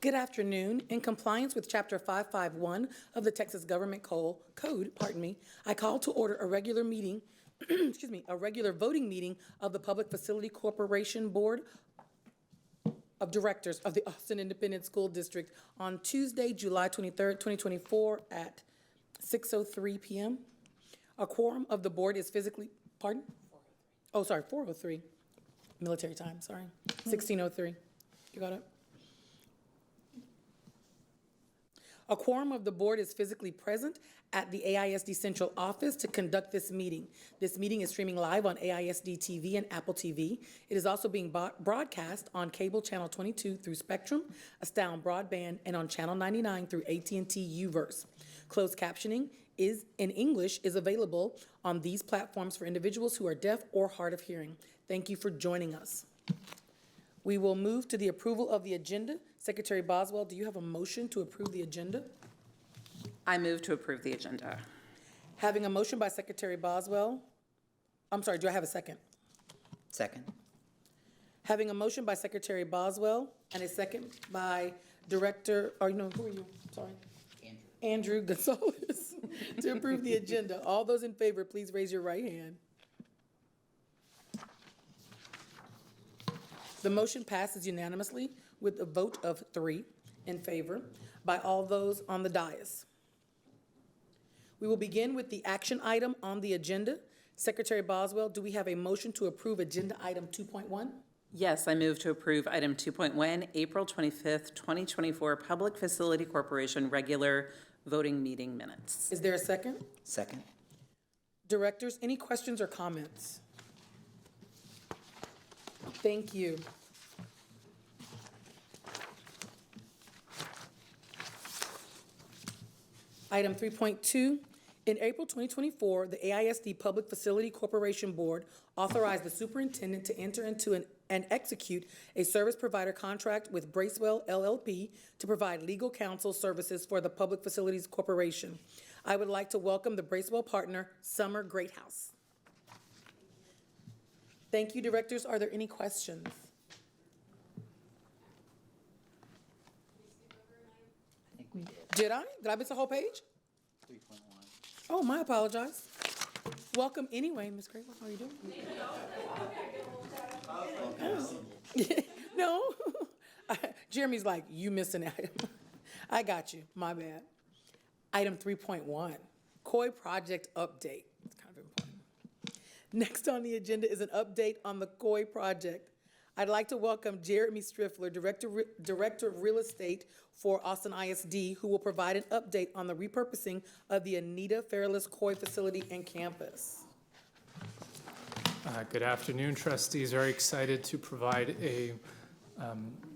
Good afternoon. In compliance with Chapter 551 of the Texas Government Code, I call to order a regular meeting, a regular voting meeting of the Public Facility Corporation Board of Directors of the Austin Independent School District on Tuesday, July 23rd, 2024 at 6:03 p.m. A quorum of the board is physically, pardon? 4:03. Military time, sorry. 16:03. You got it? A quorum of the board is physically present at the AISD Central Office to conduct this meeting. This meeting is streaming live on AISD TV and Apple TV. It is also being broadcast on cable channel 22 through Spectrum, Astound Broadband, and on channel 99 through AT&T Uverse. Closed captioning in English is available on these platforms for individuals who are deaf or hard of hearing. Thank you for joining us. We will move to the approval of the agenda. Secretary Boswell, do you have a motion to approve the agenda? I move to approve the agenda. Having a motion by Secretary Boswell, do I have a second? Second. Having a motion by Secretary Boswell and a second by Director, who are you? Sorry. Andrew Gonzalez to approve the agenda. All those in favor, please raise your right hand. The motion passes unanimously with a vote of 3 in favor by all those on the dais. We will begin with the action item on the agenda. Secretary Boswell, do we have a motion to approve agenda item 2.1? Yes, I move to approve item 2.1, April 25th, 2024 Public Facility Corporation regular voting meeting minutes. Is there a second? Second. Directors, any questions or comments? Thank you. Item 3.2, in April 2024, the AISD Public Facility Corporation Board authorized the superintendent to enter into and execute a service provider contract with Bracewell LLP to provide legal counsel services for the Public Facilities Corporation. I would like to welcome the Bracewell partner, Summer Greathouse. Thank you, directors. Are there any questions? I think we did. Did I? Did I miss the whole page? 3.1. Oh, my apologize. Welcome anyway, Ms. Craven. How are you doing? No. Jeremy's like, you missed an item. I got you. My bad. Item 3.1, COI project update. It's kind of important. Next on the agenda is an update on the COI project. I'd like to welcome Jeremy Striffler, Director of Real Estate for Austin ISD, who will provide an update on the repurposing of the Anita Fairless COI facility and campus. Good afternoon, trustees. Very excited to provide a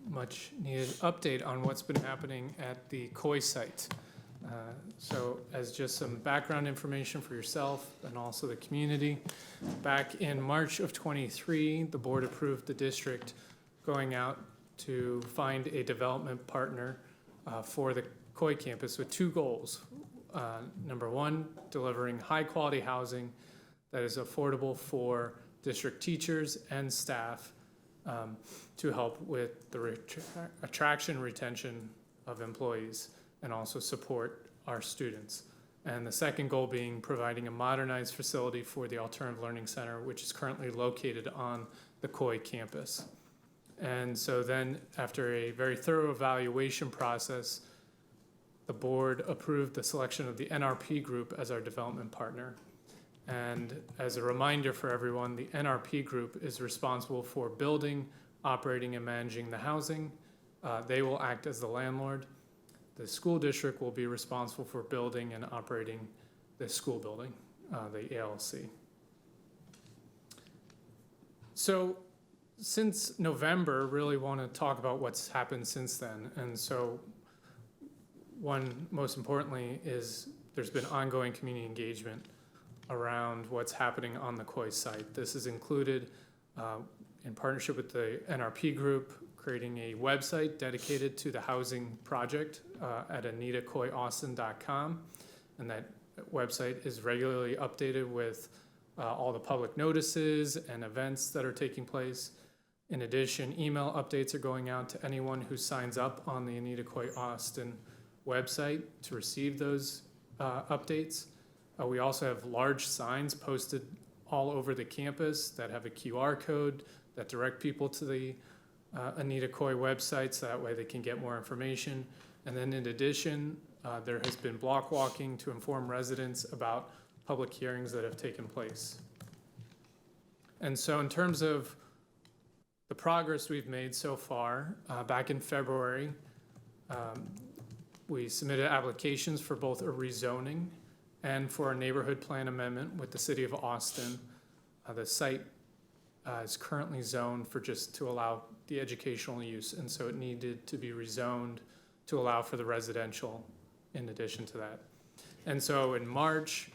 much needed update on what's been happening at the COI site. So as just some background information for yourself and also the community, back in March of 23, the board approved the district going out to find a development partner for the COI campus with 2 goals. Number 1, delivering high quality housing that is affordable for district teachers and staff to help with the attraction, retention of employees, and also support our students. And the second goal being providing a modernized facility for the Alternative Learning Center, which is currently located on the COI campus. And so then, after a very thorough evaluation process, the board approved the selection of the NRP group as our development partner. And as a reminder for everyone, the NRP group is responsible for building, operating, and managing the housing. They will act as the landlord. The school district will be responsible for building and operating the school building, the ALC. So since November, really want to talk about what's happened since then. And so one, most importantly, is there's been ongoing community engagement around what's happening on the COI site. This is included in partnership with the NRP group, creating a website dedicated to the housing project at anitacoiaustin.com. And that website is regularly updated with all the public notices and events that are taking place. In addition, email updates are going out to anyone who signs up on the Anita Coy Austin website to receive those updates. We also have large signs posted all over the campus that have a QR code that direct people to the Anita Coy website, so that way they can get more information. And then in addition, there has been block walking to inform residents about public hearings that have taken place. And so in terms of the progress we've made so far, back in February, we submitted applications for both a rezoning and for a neighborhood plan amendment with the city of Austin. The site is currently zoned for just to allow the educational use, and so it needed to be rezoned to allow for the residential in addition to that. And so in March,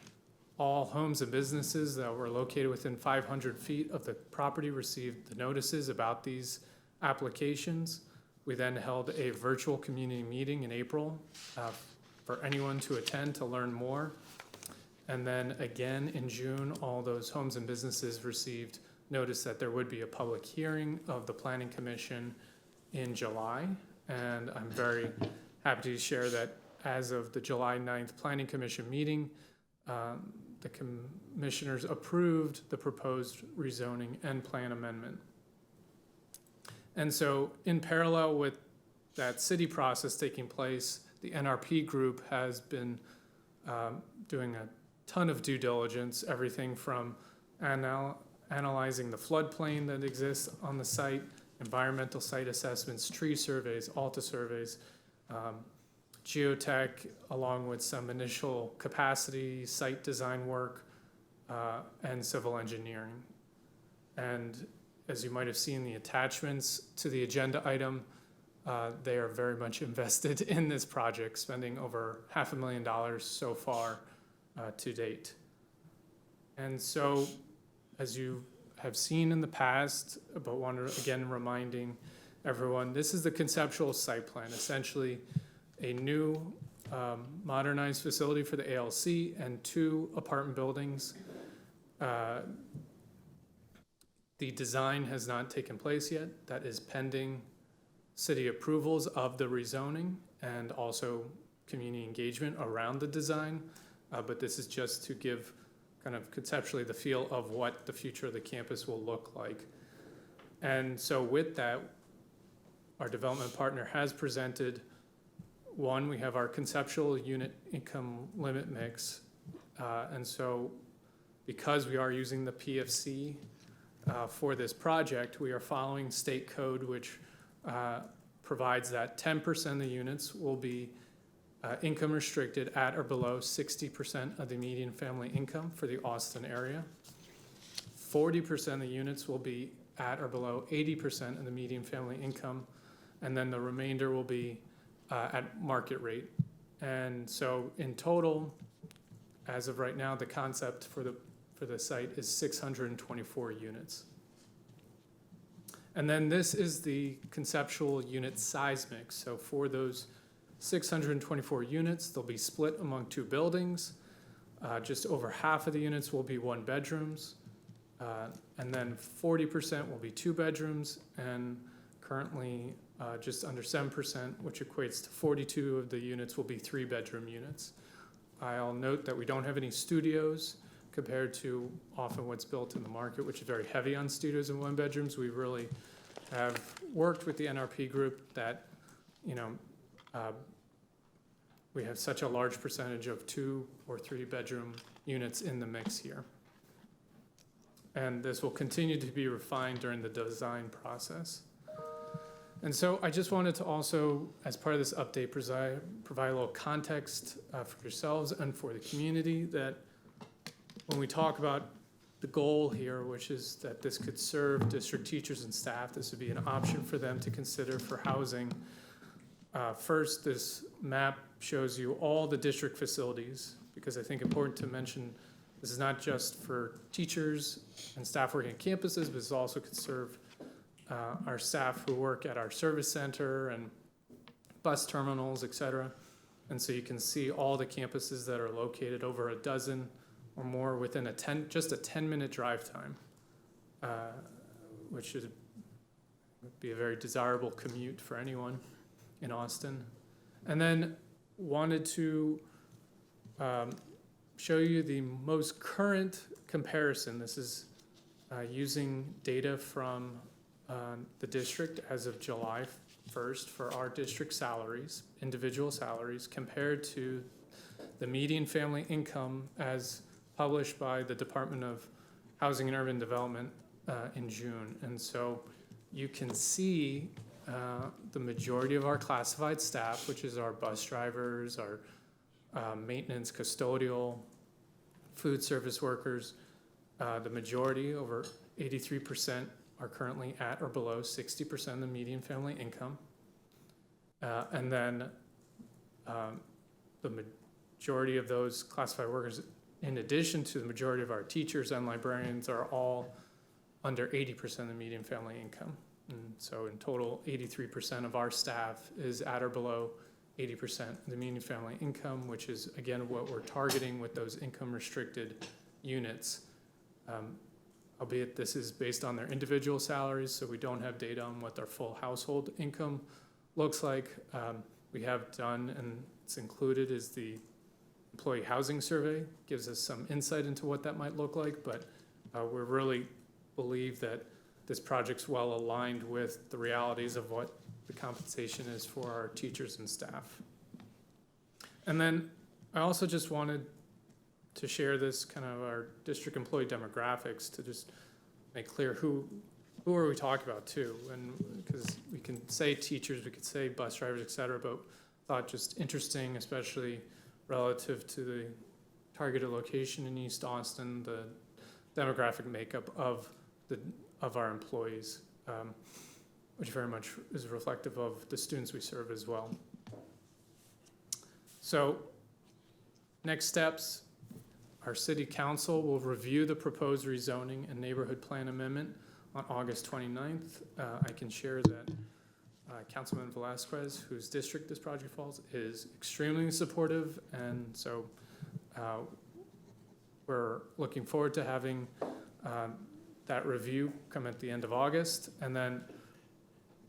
all homes and businesses that were located within 500 feet of the property received the notices about these applications. We then held a virtual community meeting in April for anyone to attend to learn more. And then again in June, all those homes and businesses received notice that there would be a public hearing of the Planning Commission in July. And I'm very happy to share that as of the July 9th Planning Commission meeting, the commissioners approved the proposed rezoning and plan amendment. And so in parallel with that city process taking place, the NRP group has been doing a ton of due diligence, everything from analyzing the floodplain that exists on the site, environmental site assessments, tree surveys, ALTA surveys, geotech, along with some initial capacity, site design work, and civil engineering. And as you might have seen the attachments to the agenda item, they are very much invested in this project, spending over $500,000 so far to date. And so, as you have seen in the past, but want to again reminding everyone, this is the conceptual site plan, essentially a new modernized facility for the ALC and 2 apartment buildings. The design has not taken place yet. That is pending city approvals of the rezoning and also community engagement around the design. But this is just to give kind of conceptually the feel of what the future of the campus will look like. And so with that, our development partner has presented, one, we have our conceptual unit income limit mix. And so because we are using the PFC for this project, we are following state code, which provides that 10% of the units will be income restricted at or below 60% of the median family income for the Austin area. 40% of the units will be at or below 80% of the median family income, and then the remainder will be at market rate. And so in total, as of right now, the concept for the site is 624 units. And then this is the conceptual unit size mix. So for those 624 units, they'll be split among 2 buildings. Just over half of the units will be 1 bedrooms. And then 40% will be 2 bedrooms, and currently just under 7%, which equates to 42 of the units will be 3-bedroom units. I'll note that we don't have any studios compared to often what's built in the market, which is very heavy on studios and 1-bedrooms. We really have worked with the NRP group that, we have such a large percentage of 2 or 3-bedroom units in the mix here. And this will continue to be refined during the design process. And so I just wanted to also, as part of this update, provide a little context for yourselves and for the community, that when we talk about the goal here, which is that this could serve district teachers and staff, this would be an option for them to consider for housing. First, this map shows you all the district facilities, because I think important to mention this is not just for teachers and staff working at campuses, but it also could serve our staff who work at our service center and bus terminals, et cetera. And so you can see all the campuses that are located, over a dozen or more, within just a 10-minute drive time, which is It'd be a very desirable commute for anyone in Austin. And then wanted to show you the most current comparison. This is using data from the district as of July 1st for our district salaries, individual salaries, compared to the median family income as published by the Department of Housing and Urban Development in June. And so you can see the majority of our classified staff, which is our bus drivers, our maintenance, custodial, food service workers, the majority, over 83%, are currently at or below 60% of the median family income. And then the majority of those classified workers, in addition to the majority of our teachers and librarians, are all under 80% of the median family income. And so in total, 83% of our staff is at or below 80% of the median family income, which is, again, what we're targeting with those income-restricted units. Albeit this is based on their individual salaries, so we don't have data on what their full household income looks like. We have done, and it's included, is the employee housing survey. Gives us some insight into what that might look like, but we really believe that this project's well aligned with the realities of what the compensation is for our teachers and staff. And then I also just wanted to share this kind of our district employee demographics to just make clear who are we talking about too. And because we can say teachers, we could say bus drivers, et cetera, but thought just interesting, especially relative to the targeted location in East Austin, the demographic makeup of our employees, which very much is reflective of the students we serve as well. So next steps, our city council will review the proposed rezoning and neighborhood plan amendment on August 29th. I can share that Councilman Velasquez, whose district this project falls, is extremely supportive, and so we're looking forward to having that review come at the end of August, and then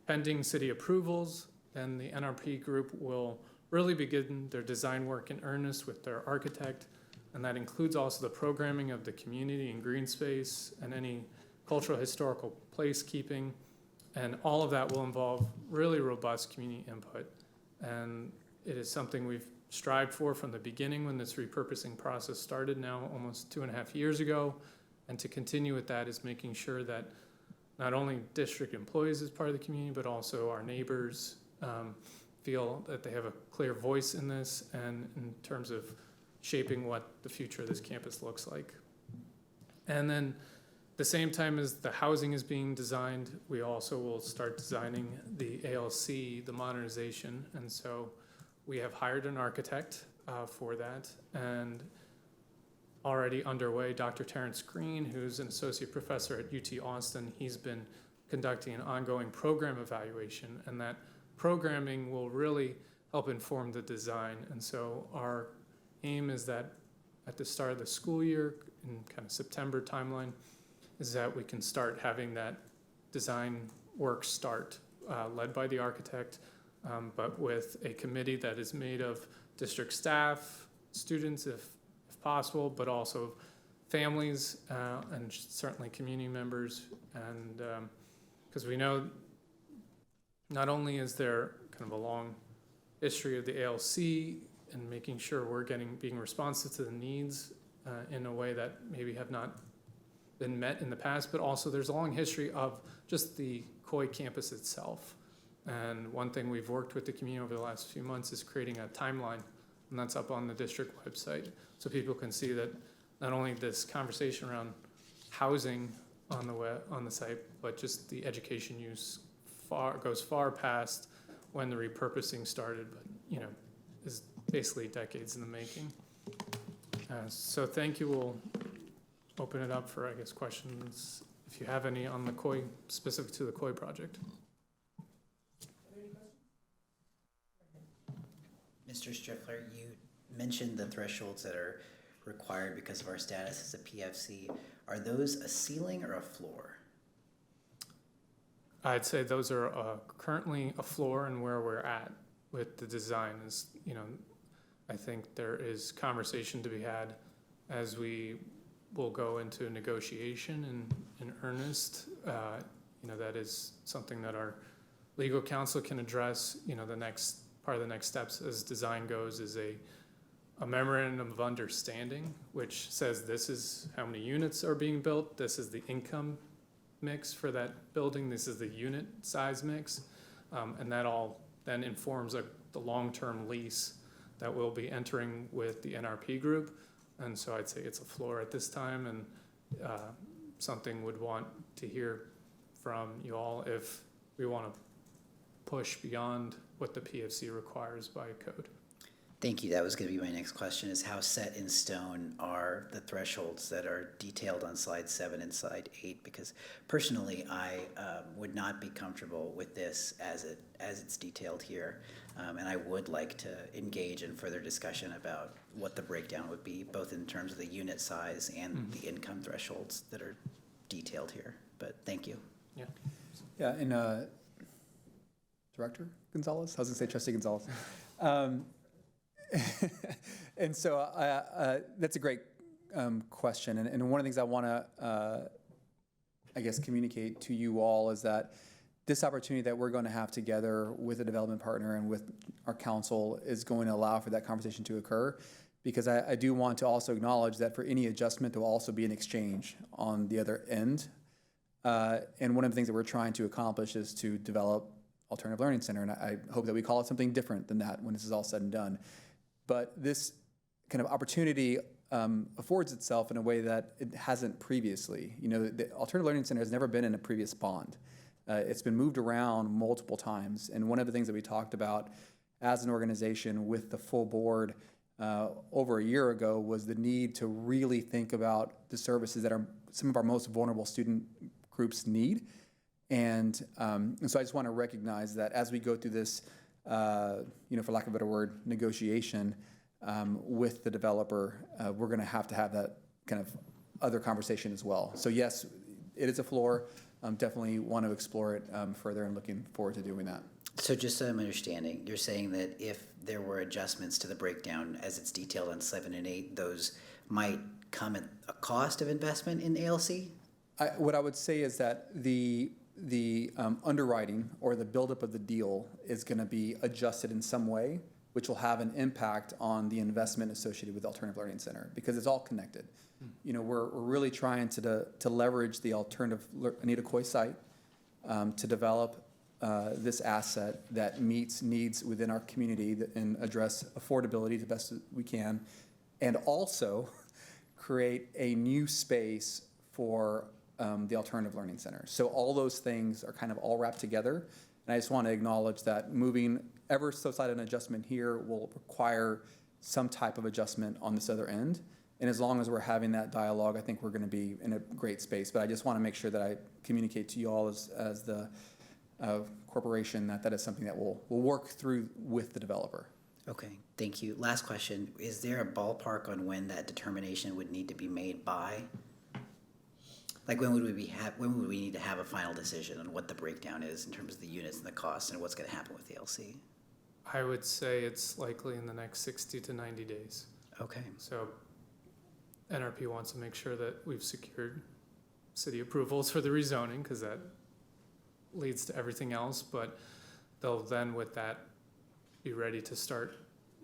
pending city approvals, then the NRP group will really begin their design work in earnest with their architect, and that includes also the programming of the community and green space and any cultural historical placekeeping, and all of that will involve really robust community input. And it is something we've strived for from the beginning when this repurposing process started now almost 2.5 years ago. And to continue with that is making sure that not only district employees as part of the community, but also our neighbors feel that they have a clear voice in this and in terms of shaping what the future of this campus looks like. And then at the same time as the housing is being designed, we also will start designing the ALC, the modernization. And so we have hired an architect for that, and already underway, Dr. Terrence Green, who's an associate professor at UT Austin, he's been conducting an ongoing program evaluation, and that programming will really help inform the design. And so our aim is that at the start of the school year, in kind of September timeline, is that we can start having that design work start, led by the architect, but with a committee that is made of district staff, students if possible, but also families and certainly community members. And because we know not only is there kind of a long history of the ALC and making sure we're being responsive to the needs in a way that maybe have not been met in the past, but also there's a long history of just the Coy campus itself. And one thing we've worked with the community over the last few months is creating a timeline, and that's up on the district website, so people can see that not only this conversation around housing on the site, but just the education use goes far past when the repurposing started, but is basically decades in the making. So thank you. We'll open it up for, I guess, questions if you have any on the Coy, specific to the Coy project. Mr. Strickler, you mentioned the thresholds that are required because of our status as a PFC. Are those a ceiling or a floor? I'd say those are currently a floor and where we're at with the design is, I think there is conversation to be had as we will go into negotiation in earnest. That is something that our legal counsel can address. The next part of the next steps as design goes is a memorandum of understanding, which says this is how many units are being built, this is the income mix for that building, this is the unit size mix, and that all then informs the long-term lease that we'll be entering with the NRP group. And so I'd say it's a floor at this time, and something would want to hear from you all if we want to push beyond what the PFC requires by code. Thank you. That was going to be my next question, is how set in stone are the thresholds that are detailed on slide 7 and slide 8? Because personally, I would not be comfortable with this as it's detailed here. And I would like to engage in further discussion about what the breakdown would be, both in terms of the unit size and the income thresholds that are detailed here. But thank you. Yeah. Yeah, and Director Gonzalez? I was going to say Trustee Gonzalez. And so that's a great question. And one of the things I want to, communicate to you all is that this opportunity that we're going to have together with a development partner and with our council is going to allow for that conversation to occur, because I do want to also acknowledge that for any adjustment, there will also be an exchange on the other end. And one of the things that we're trying to accomplish is to develop Alternative Learning Center, and I hope that we call it something different than that when this is all said and done. But this kind of opportunity affords itself in a way that it hasn't previously. The Alternative Learning Center has never been in a previous bond. It's been moved around multiple times, and one of the things that we talked about as an organization with the full board over a year ago was the need to really think about the services that some of our most vulnerable student groups need. And so I just want to recognize that as we go through this, for lack of a better word, negotiation with the developer, we're going to have that kind of other conversation as well. So yes, it is a floor. Definitely want to explore it further, and looking forward to doing that. So just so I'm understanding, you're saying that if there were adjustments to the breakdown as it's detailed on 7 and 8, those might come at a cost of investment in ALC? What I would say is that the underwriting or the buildup of the deal is going to be adjusted in some way, which will have an impact on the investment associated with the Alternative Learning Center, because it's all connected. We're really trying to leverage the Alternative Anita Coy site to develop this asset that meets needs within our community and address affordability the best we can, and also create a new space for the Alternative Learning Center. So all those things are kind of all wrapped together. And I just want to acknowledge that moving ever so slight an adjustment here will require some type of adjustment on this other end. And as long as we're having that dialogue, I think we're going to be in a great space. But I just want to make sure that I communicate to you all as the corporation that is something that we'll work through with the developer. Okay, thank you. Last question. Is there a ballpark on when that determination would need to be made by? Like when would we need to have a final decision on what the breakdown is in terms of the units and the costs and what's going to happen with the LC? I would say it's likely in the next 60 to 90 days. Okay. So NRP wants to make sure that we've secured city approvals for the rezoning, because that leads to everything else, but they'll then with that be ready to start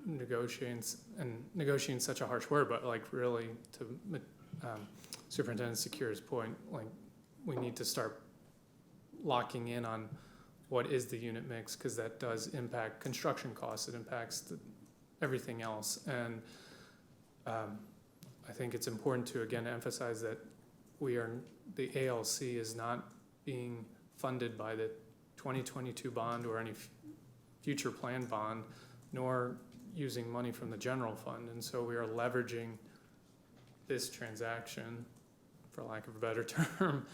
negotiating such a harsh word, but like really to Superintendent Secur's point, like we need to start locking in on what is the unit mix, because that does impact construction costs. It impacts everything else. And I think it's important to, again, emphasize that the ALC is not being funded by the 2022 bond or any future planned bond, nor using money from the general fund. And so we are leveraging this transaction, for lack of a better term,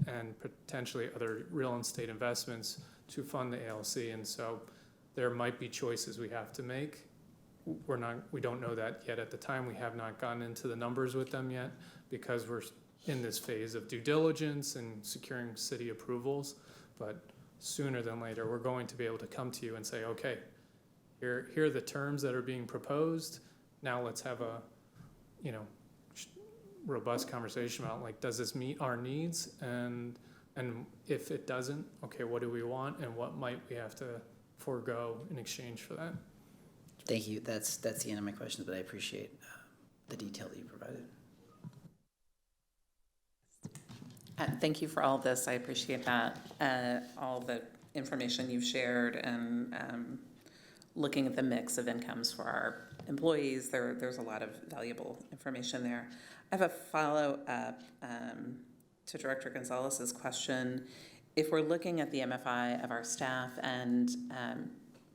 and potentially other real estate investments to fund the ALC. And so there might be choices we have to make. We don't know that yet at the time. We have not gotten into the numbers with them yet, because we're in this phase of due diligence and securing city approvals. but sooner than later, we're going to be able to come to you and say, okay, here are the terms that are being proposed. Now let's have a, robust conversation about, like, does this meet our needs? And if it doesn't, okay, what do we want and what might we have to forego in exchange for that? Thank you. That's the end of my questions, but I appreciate the detail that you provided. Thank you for all of this. I appreciate that. All the information you've shared and looking at the mix of incomes for our employees, there's a lot of valuable information there. I have a follow-up to Director Gonzalez's question. If we're looking at the MFI of our staff and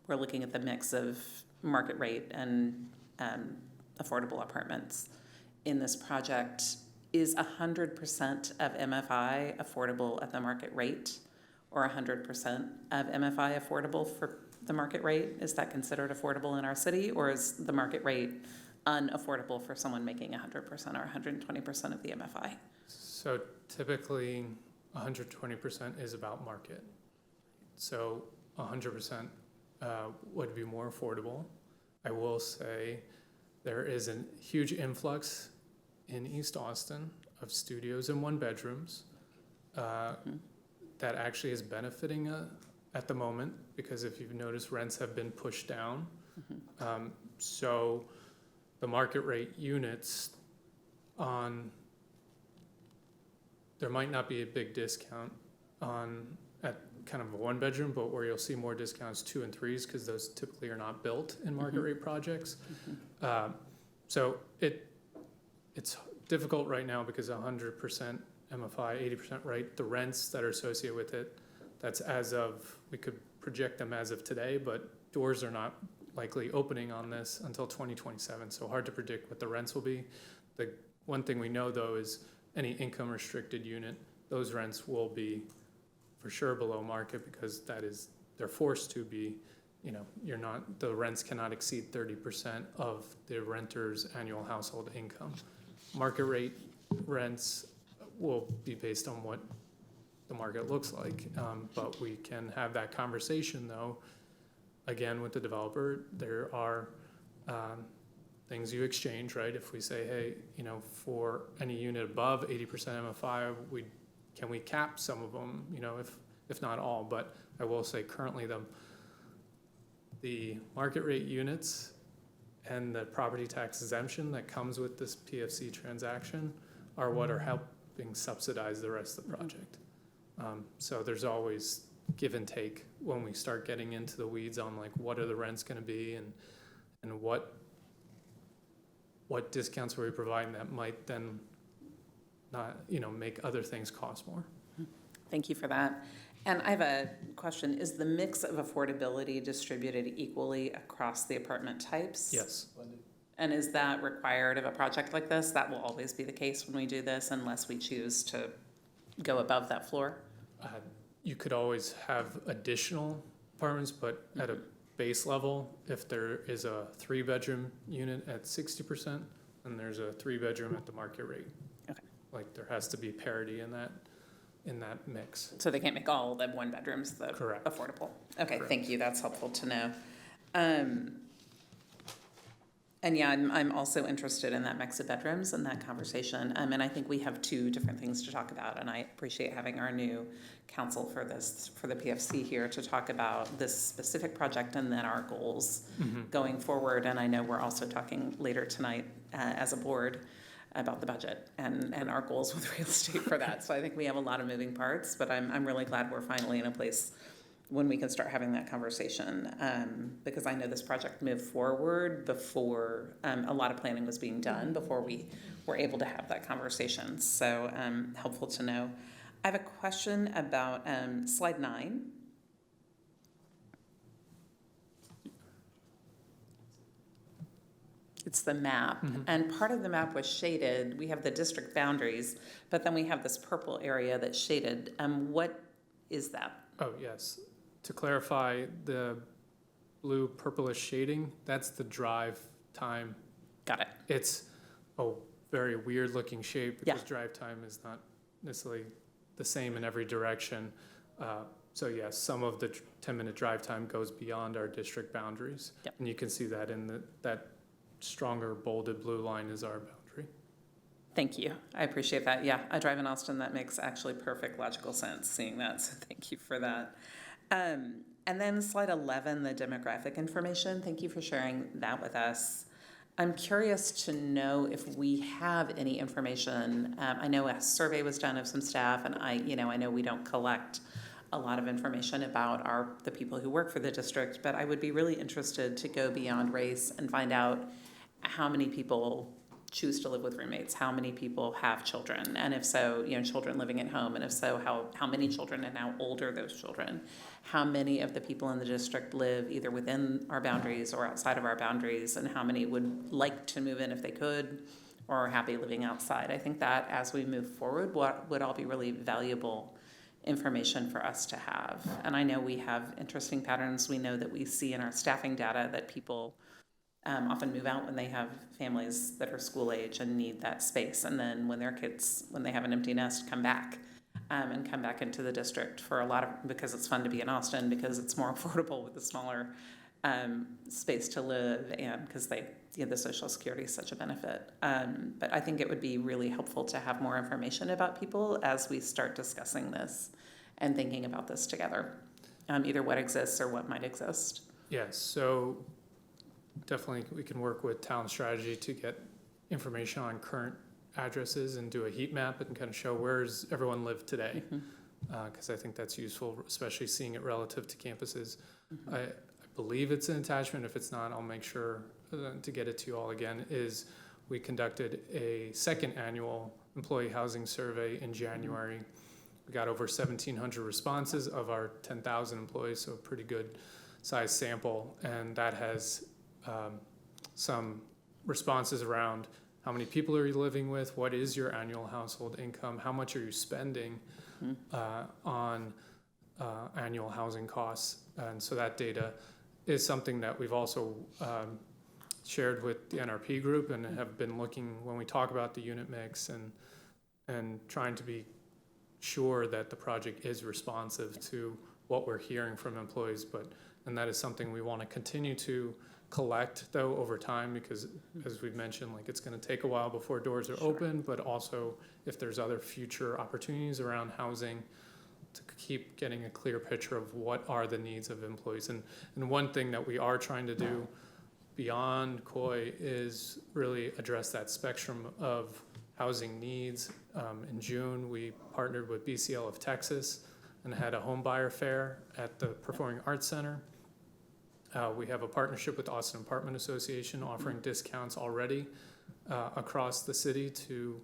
we're looking at the mix of market rate and affordable apartments in this project, is 100% of MFI affordable at the market rate, or 100% of MFI affordable for the market rate? Is that considered affordable in our city, or is the market rate unaffordable for someone making 100% or 120% of the MFI? So typically, 120% is about market. So 100% would be more affordable. I will say there is a huge influx in East Austin of studios and one-bedrooms that actually is benefiting at the moment, because if you've noticed, rents have been pushed down. So the market rate units there might not be a big discount at kind of a one-bedroom, but where you'll see more discounts 2 and 3s, because those typically are not built in market rate projects. So it's difficult right now because 100% MFI, 80% rate, the rents that are associated with it, that's as of, we could project them as of today, but doors are not likely opening on this until 2027, so hard to predict what the rents will be. The one thing we know, though, is any income restricted unit, those rents will be for sure below market, because they're forced to be. The rents cannot exceed 30% of the renter's annual household income. Market rate rents will be based on what the market looks like, but we can have that conversation, though, again, with the developer. There are things you exchange, right? If we say, hey, for any unit above 80% MFI, can we cap some of them, if not all? But I will say currently the market rate units and the property tax exemption that comes with this PFC transaction are what are helping subsidize the rest of the project. So there's always give and take when we start getting into the weeds on, like, what are the rents going to be and what discounts are we providing that might then not, make other things cost more. Thank you for that. And I have a question. Is the mix of affordability distributed equally across the apartment types? Yes. And is that required of a project like this? That will always be the case when we do this, unless we choose to go above that floor? You could always have additional apartments, but at a base level, if there is a 3-bedroom unit at 60%, then there's a 3-bedroom at the market rate. Okay. Like, there has to be parity in that mix. So they can't make all the 1-bedrooms Correct. affordable. Okay, Correct. Thank you. That's helpful to know. And yeah, I'm also interested in that mix of bedrooms and that conversation. And I think we have 2 different things to talk about, and I appreciate having our new counsel for the PFC here to talk about this specific project and then our goals going forward. And I know we're also talking later tonight as a board about the budget and our goals with real estate for that. So I think we have a lot of moving parts, but I'm really glad we're finally in a place when we can start having that conversation, because I know this project moved forward before a lot of planning was being done, before we were able to have that conversation. So helpful to know. I have a question about slide 9. It's the map, and part of the map was shaded. We have the district boundaries, but then we have this purple area that's shaded. What is that? Oh, yes. To clarify, the blue purplish shading, that's the drive time. Got it. It's a very weird looking shape because Yeah. drive time is not necessarily the same in every direction. So yes, some of the 10-minute drive time goes beyond our district boundaries. Yep. And you can see that in that stronger bolded blue line is our boundary. Thank you. I appreciate that. Yeah, I drive in Austin. That makes actually perfect logical sense seeing that. So thank you for that. And then slide 11, the demographic information. Thank you for sharing that with us. I'm curious to know if we have any information. I know a survey was done of some staff, and I know we don't collect a lot of information about the people who work for the district, but I would be really interested to go beyond race and find out how many people choose to live with roommates, how many people have children, and if so, children living at home, and if so, how many children and how old are those children? How many of the people in the district live either within our boundaries or outside of our boundaries, and how many would like to move in if they could, or are happy living outside? I think that as we move forward, what would all be really valuable information for us to have. And I know we have interesting patterns. We know that we see in our staffing data that people often move out when they have families that are school age and need that space. And then when their kids, when they have an empty nest, come back and come back into the district for because it's fun to be in Austin, because it's more affordable with a smaller space to live, and because the Social Security is such a benefit. But I think it would be really helpful to have more information about people as we start discussing this and thinking about this together, either what exists or what might exist. Yes, so definitely we can work with town strategy to get information on current addresses and do a heat map and kind of show where's everyone live today. Because I think that's useful, especially seeing it relative to campuses. I believe it's an attachment. If it's not, I'll make sure to get it to you all again. Is we conducted a second annual employee housing survey in January. We got over 1,700 responses of our 10,000 employees, so a pretty good size sample. And that has some responses around how many people are you living with, what is your annual household income, how much are you spending on annual housing costs. And so that data is something that we've also shared with the NRP group and have been looking when we talk about the unit mix and trying to be sure that the project is responsive to what we're hearing from employees. And that is something we want to continue to collect though over time, because as we've mentioned, it's going to take a while before doors are open, but also if there's other future opportunities around housing, to keep getting a clear picture of what are the needs of employees. And one thing that we are trying to do beyond COI is really address that spectrum of housing needs. In June, we partnered with BCL of Texas and had a home buyer fair at the Performing Arts Center. We have a partnership with Austin Apartment Association offering discounts already across the city to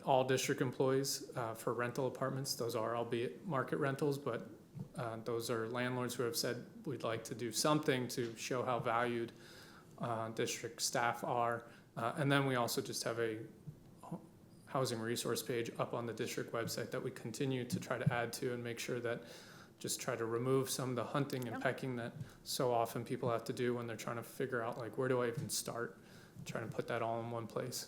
all district employees for rental apartments. Those are albeit market rentals, but those are landlords who have said we'd like to do something to show how valued district staff are. And then we also just have a housing resource page up on the district website that we continue to try to add to and make sure that just try to remove some of the hunting and pecking that so often people have to do when they're trying to figure out where do I even start, trying to put that all in one place.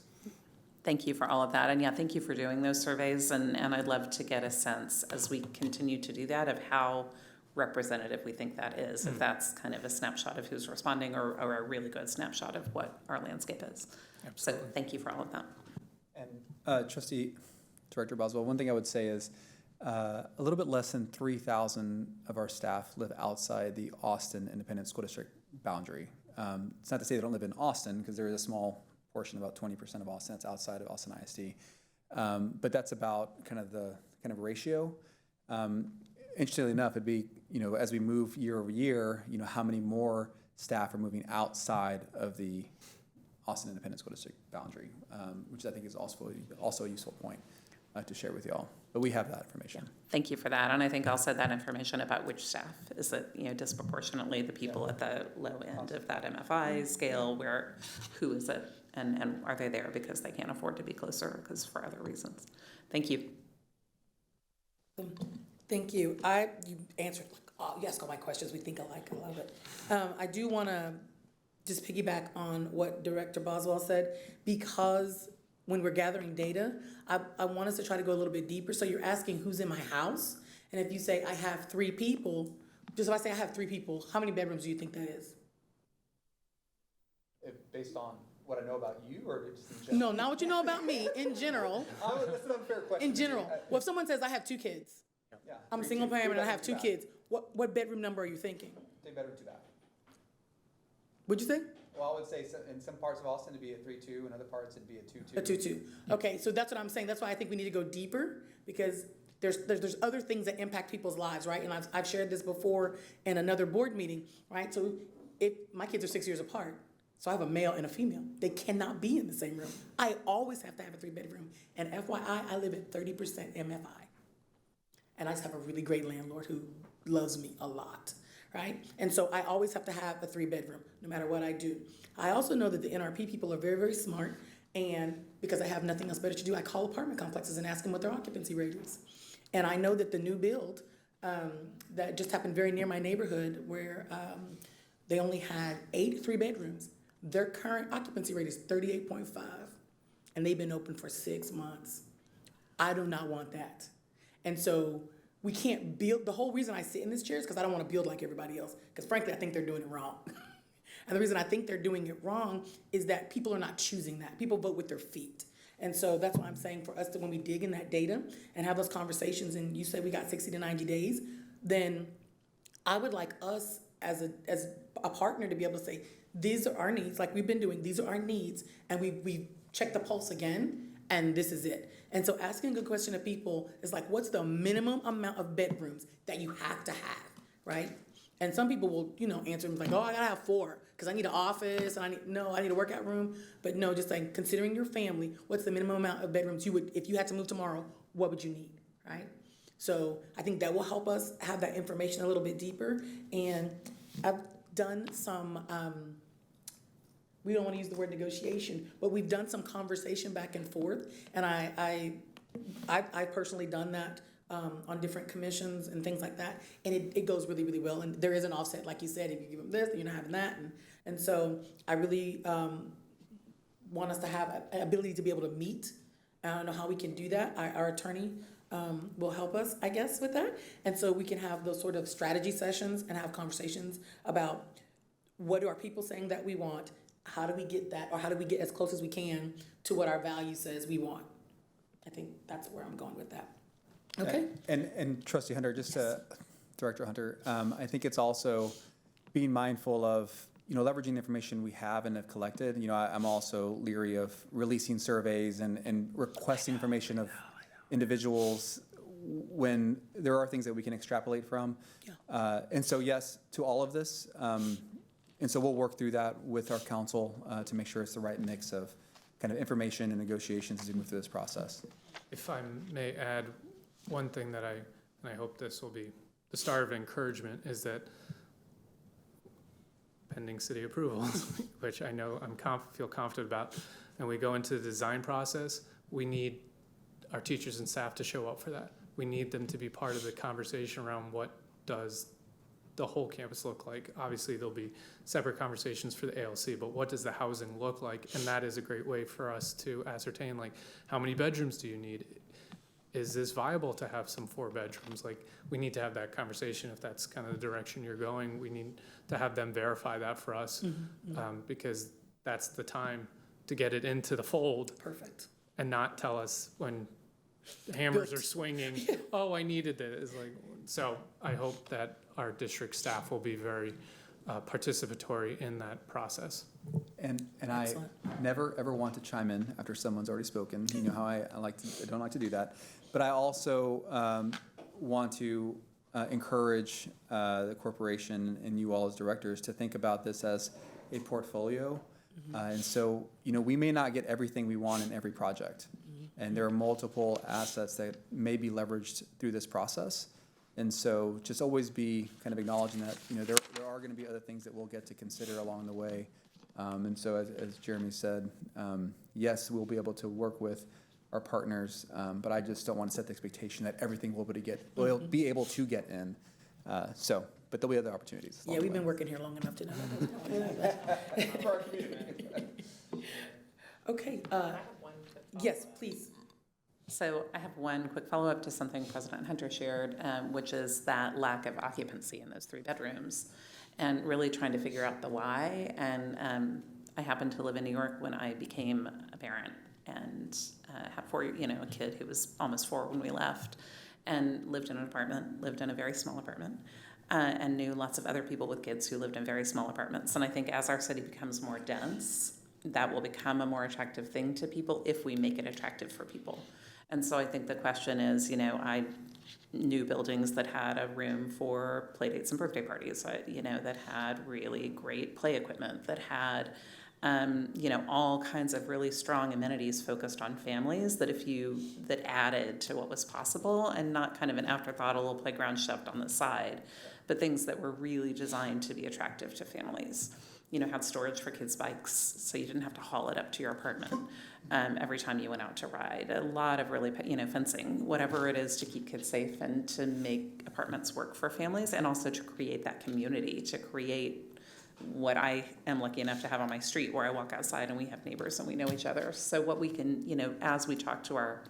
Thank you for all of that. And yeah, thank you for doing those surveys. And I'd love to get a sense as we continue to do that of how representative we think that is, if that's kind of a snapshot of who's responding or a really good snapshot of what our landscape is. Absolutely. So thank you for all of that. And Trustee Director Boswell, one thing I would say is a little bit less than 3,000 of our staff live outside the Austin Independent School District boundary. It's not to say they don't live in Austin, because there is a small portion, about 20% of Austin, that's outside of Austin ISD. But that's about kind of the ratio. Interestingly enough, it'd be, as we move year over year, how many more staff are moving outside of the Austin Independent School District boundary, which I think is also a useful point to share with y'all. But we have that information. Thank you for that. And I think also that information about which staff is it, disproportionately the people at the low end of that MFI scale, who is it? And are they there because they can't afford to be closer, because for other reasons? Thank you. Thank you. You answered you asked all my questions. We think alike. I love it. I do want to just piggyback on what Director Boswell said, because when we're gathering data, I want us to try to go a little bit deeper. So you're asking who's in my house, And if you say, I have 3 people, just if I say I have 3 people, how many bedrooms do you think that is? Based on what I know about you, or just in general? No, not what you know about me, in general. That's an unfair question. In general. Well, if someone says, I have 2 kids, Yeah. I'm a single parent and I have 2 kids, what bedroom number are you thinking? 3 bedroom, 2 bath. What'd you say? Well, I would say in some parts of Austin it'd be a 3-2, in other parts it'd be a 2-2. A 2-2. Okay, so that's what I'm saying. That's why I think we need to go deeper, because there's other things that impact people's lives, right? And I've shared this before in another board meeting, right? So if my kids are 6 years apart, so I have a male and a female. They cannot be in the same room. I always have to have a 3-bedroom. And FYI, I live at 30% MFI. And I just have a really great landlord who loves me a lot, right? And so I always have to have a 3-bedroom, no matter what I do. I also know that the NRP people are very, very smart, and because I have nothing else better to do, I call apartment complexes and ask them what their occupancy rate is. And I know that the new build that just happened very near my neighborhood, where they only had 8 3-bedrooms, their current occupancy rate is 38.5, and they've been open for 6 months. I do not want that. And so we can't build, the whole reason I sit in this chair is because I don't want to build like everybody else, because frankly, I think they're doing it wrong. And the reason I think they're doing it wrong is that people are not choosing that. People vote with their feet. And so that's why I'm saying for us to, when we dig in that data and have those conversations, and you say we got 60 to 90 days, then I would like us as a partner to be able to say, these are our needs, like we've been doing, these are our needs, and we check the pulse again, and this is it. And so asking a good question of people is like, what's the minimum amount of bedrooms that you have to have, right? And some people will, answer them like, oh, I gotta have 4 because I need an office and I need a workout room. But no, just like considering your family, what's the minimum amount of bedrooms you would, if you had to move tomorrow, what would you need, right? So I think that will help us have that information a little bit deeper. And I've done some, we don't want to use the word negotiation, but we've done some conversation back and forth. And I personally done that on different commissions and things like that. And it goes really, really well. And there is an offset, like you said, if you give them this, you're not having that. And so I really want us to have an ability to be able to meet. I don't know how we can do that. Our attorney will help us, I guess, with that. And so we can have those sort of strategy sessions and have conversations about what are people saying that we want, how do we get that, or how do we get as close as we can to what our value says we want. I think that's where I'm going with that. Okay. And Trustee Hunter, Director Hunter, I think it's also being mindful of, leveraging the information we have and have collected. I'm also leery of releasing surveys and requesting information of individuals when there are things that we can extrapolate from. Yeah. And so yes, to all of this. And so we'll work through that with our council to make sure it's the right mix of kind of information and negotiations as we move through this process. If I may add, one thing that and I hope this will be the start of encouragement, is that pending city approval, which I know feel confident about, and we go into the design process, we need our teachers and staff to show up for that. We need them to be part of the conversation around what does the whole campus look like. Obviously, there'll be separate conversations for the ALC, but what does the housing look like? And that is a great way for us to ascertain, like, how many bedrooms do you need? Is this viable to have some 4 bedrooms? Like, we need to have that conversation. If that's kind of the direction you're going, we need to have them verify that for us, because that's the time to get it into the fold. Perfect. And not tell us when hammers are swinging, oh, I needed this. It's like, so I hope that our district staff will be very participatory in that process. And Excellent. I never ever want to chime in after someone's already spoken. You know how I don't like to do that. But I also want to encourage the corporation and you all as directors to think about this as a portfolio. And so, we may not get everything we want in every project. And there are multiple assets that may be leveraged through this process. And so just always be kind of acknowledging that, there are going to be other things that we'll get to consider along the way. And so as Jeremy said, yes, we'll be able to work with our partners, but I just don't want to set the expectation that everything we'll be able to get in. But there'll be other opportunities. Yeah, we've been working here long enough to know that. Okay, yes, please. So I have one quick follow-up to something President Hunter shared, which is that lack of occupancy in those 3 bedrooms, and really trying to figure out the why. And I happened to live in New York when I became a parent, and had a kid who was almost 4 when we left, and lived in a very small apartment, and knew lots of other people with kids who lived in very small apartments. And I think as our city becomes more dense, that will become a more attractive thing to people if we make it attractive for people. And so I think the question is, I knew buildings that had a room for play dates and birthday parties, that had really great play equipment, that had, all kinds of really strong amenities focused on families that added to what was possible, and not kind of an afterthought, a little playground shoved on the side, but things that were really designed to be attractive to families. Had storage for kids' bikes, so you didn't have to haul it up to your apartment every time you went out to ride. A lot of really, fencing, whatever it is to keep kids safe and to make apartments work for families, and also to create that community, to create what I am lucky enough to have on my street, where I walk outside and we have neighbors and we know each other. So what we can, as we talk to our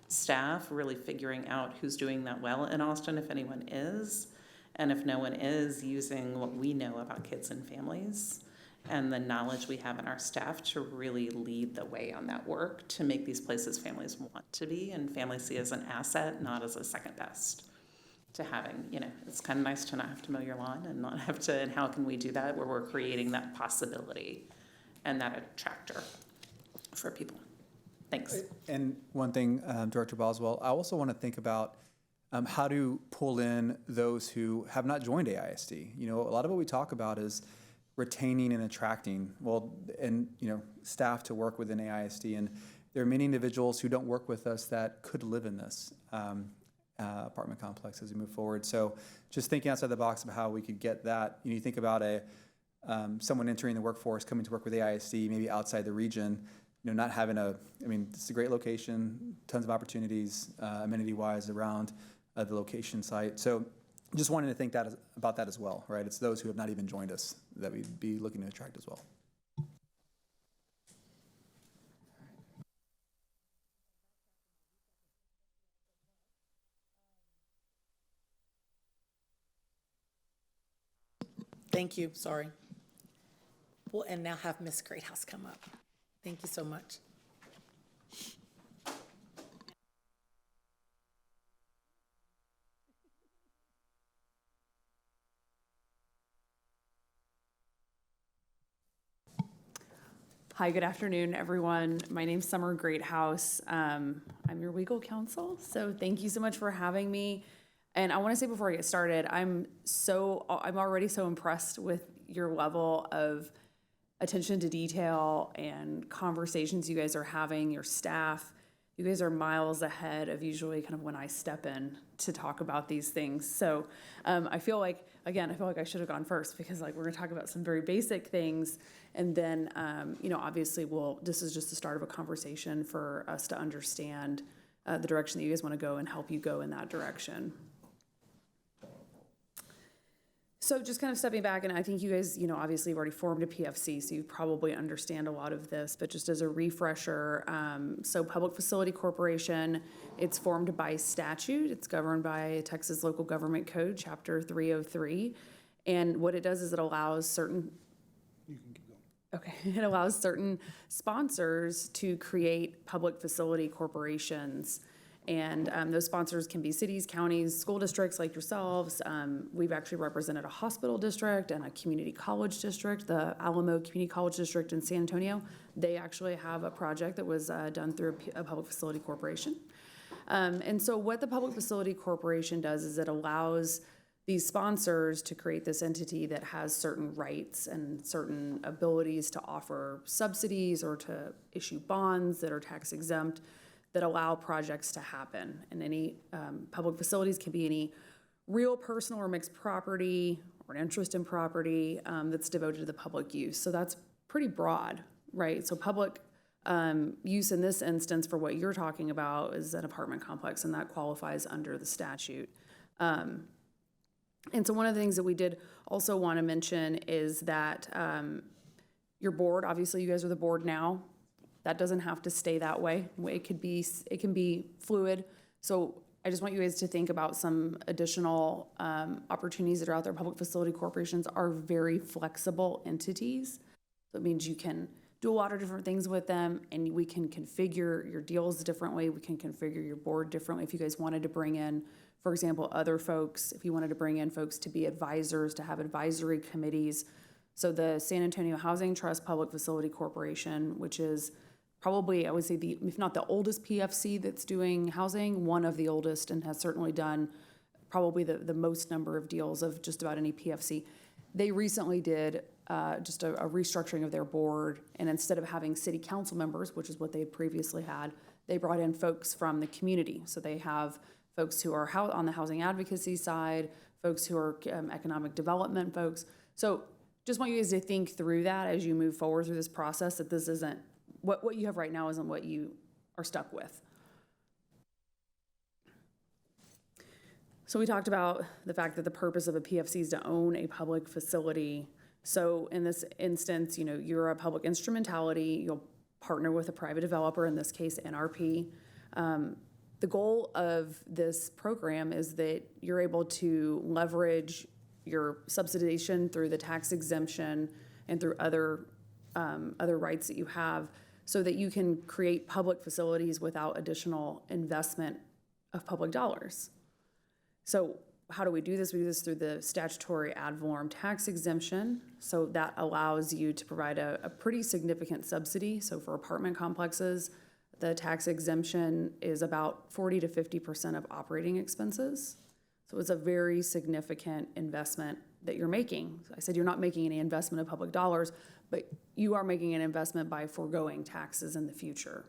staff, really figuring out who's doing that well in Austin, if anyone is, and if no one is, using what we know about kids and families and the knowledge we have in our staff to really lead the way on that work, to make these places families want to be, and families see as an asset, not as a second best to having. It's kind of nice to not have to mow your lawn and not have to, and how can we do that where we're creating that possibility and that attractor for people. Thanks. And one thing, Director Boswell, I also want to think about how to pull in those who have not joined aisd. A lot of what we talk about is retaining and attracting, staff to work within aisd. And there are many individuals who don't work with us that could live in this apartment complex as we move forward. So just thinking outside the box of how we could get that. You think about someone entering the workforce, coming to work with aisd, maybe outside the region, not having it's a great location, tons of opportunities, amenity-wise around the location site. So just wanting to think about that as well, right? It's those who have not even joined us that we'd be looking to attract as well. Thank you, sorry. We'll and now have Ms. Greathouse come up. Thank you so much. Hi, good afternoon, everyone. My name's Summer Greathouse. I'm your legal counsel, so thank you so much for having me. And I want to say before I get started, I'm already so impressed with your level of attention to detail and conversations you guys are having, your staff. You guys are miles ahead of usually kind of when I step in to talk about these things. So I feel like I should have gone first, because we're gonna talk about some very basic things. And then, obviously this is just the start of a conversation for us to understand the direction that you guys wanna go and help you go in that direction. So just kind of stepping back, and I think you guys, obviously have already formed a PFC, so you probably understand a lot of this, but just as a refresher, so Public Facility Corporation, it's formed by statute. It's governed by Texas Local Government Code, Chapter 303. And what it does is it allows certain... You can keep going. Okay. It allows certain sponsors to create public facility corporations. And those sponsors can be cities, counties, school districts like yourselves. We've actually represented a hospital district and a community college district, the Alamo Community College District in San Antonio. They actually have a project that was done through a public facility corporation. And so what the Public Facility Corporation does is it allows these sponsors to create this entity that has certain rights and certain abilities to offer subsidies or to issue bonds that are tax exempt, that allow projects to happen. And any public facilities can be any real personal or mixed property or an interest in property that's devoted to the public use. So that's pretty broad, right? So public use in this instance for what you're talking about is an apartment complex, and that qualifies under the statute. And so one of the things that we did also want to mention is that your board, obviously you guys are the board now, That doesn't have to stay that way. It can be fluid. So I just want you guys to think about some additional opportunities that are out there. Public facility corporations are very flexible entities. So it means you can do a lot of different things with them, and we can configure your deals differently. We can configure your board differently. If you guys wanted to bring in, for example, other folks, if you wanted to bring in folks to be advisors, to have advisory committees. So the San Antonio Housing Trust Public Facility Corporation, which is probably, I would say, if not the oldest PFC that's doing housing, one of the oldest, and has certainly done probably the most number of deals of just about any PFC. They recently did just a restructuring of their board, and instead of having city council members, which is what they had previously had, they brought in folks from the community. So they have folks who are on the housing advocacy side, folks who are economic development folks. So just want you guys to think through that as you move forward through this process, that this isn't, what you have right now isn't what you are stuck with. So we talked about the fact that the purpose of a PFC is to own a public facility. So in this instance, you're a public instrumentality, you'll partner with a private developer, in this case, NRP. The goal of this program is that you're able to leverage your subsidization through the tax exemption and through other rights that you have, so that you can create public facilities without additional investment of public dollars. So how do we do this? We do this through the statutory ad valorem tax exemption. So that allows you to provide a pretty significant subsidy. So for apartment complexes, the tax exemption is about 40 to 50% of operating expenses. So it's a very significant investment that you're making. I said you're not making any investment of public dollars, but you are making an investment by foregoing taxes in the future.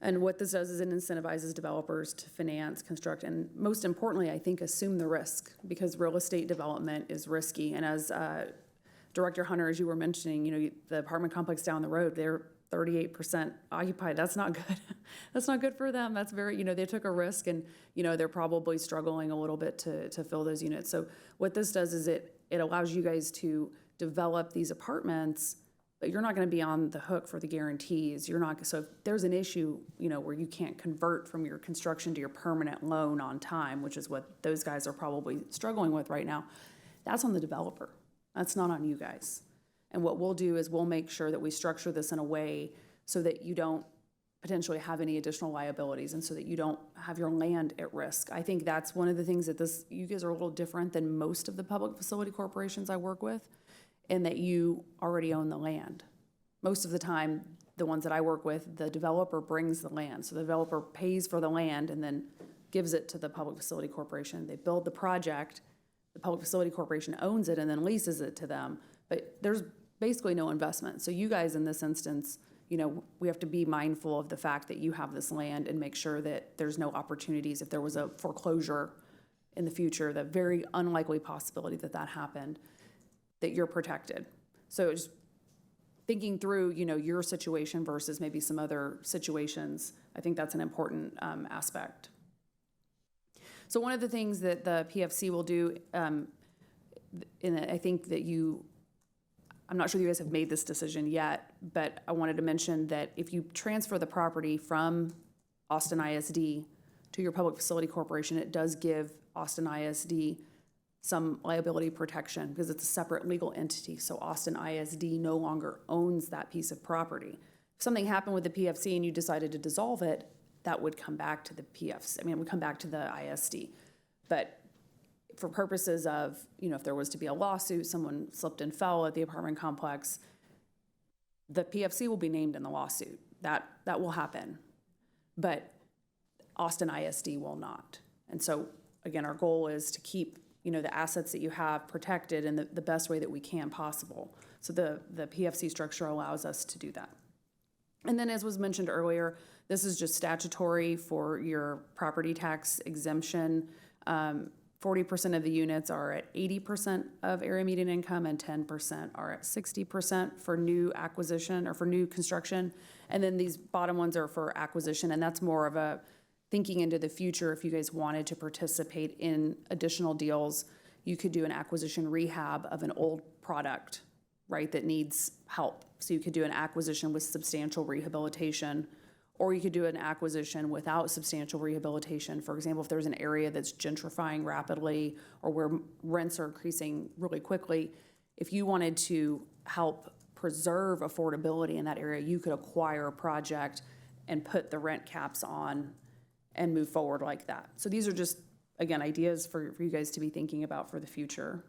And what this does is it incentivizes developers to finance, construct, and most importantly, I think, assume the risk, because real estate development is risky. And as Director Hunter, as you were mentioning, the apartment complex down the road, they're 38% occupied. That's not good. That's not good for them. That's very, they took a risk, and, they're probably struggling a little bit to fill those units. So what this does is it allows you guys to develop these apartments, but you're not going to be on the hook for the guarantees. So if there's an issue, where you can't convert from your construction to your permanent loan on time, which is what those guys are probably struggling with right now, that's on the developer. That's not on you guys. And what we'll do is we'll make sure that we structure this in a way so that you don't potentially have any additional liabilities, and so that you don't have your land at risk. I think that's one of the things that you guys are a little different than most of the public facility corporations I work with, in that you already own the land. Most of the time, the ones that I work with, the developer brings the land. So the developer pays for the land and then gives it to the public facility corporation. They build the project, the public facility corporation owns it and then leases it to them. But there's basically no investment. So you guys, in this instance, we have to be mindful of the fact that you have this land and make sure that there's no opportunities. If there was a foreclosure in the future, the very unlikely possibility that happened, that you're protected. So just thinking through, your situation versus maybe some other situations, I think that's an important aspect. So one of the things that the PFC will do, and I think that I'm not sure you guys have made this decision yet, but I wanted to mention that if you transfer the property from Austin ISD to your public facility corporation, it does give Austin ISD some liability protection, because it's a separate legal entity. So Austin ISD no longer owns that piece of property. If something happened with the PFC and you decided to dissolve it, that would come back to the PFC. It would come back to the ISD. But for purposes of, if there was to be a lawsuit, someone slipped and fell at the apartment complex, the PFC will be named in the lawsuit. That will happen. But Austin ISD will not. And so, again, our goal is to keep the assets that you have protected in the best way that we can possible. So the PFC structure allows us to do that. And then, as was mentioned earlier, this is just statutory for your property tax exemption. 40% of the units are at 80% of area median income, and 10% are at 60% for new acquisition or for new construction. And then these bottom ones are for acquisition, and that's more of a thinking into the future. If you guys wanted to participate in additional deals, you could do an acquisition rehab of an old product right, that needs help. So you could do an acquisition with substantial rehabilitation, or you could do an acquisition without substantial rehabilitation. For example, if there's an area that's gentrifying rapidly or where rents are increasing really quickly, if you wanted to help preserve affordability in that area, you could acquire a project and put the rent caps on and move forward like that. So these are just, again, ideas for you guys to be thinking about for the future.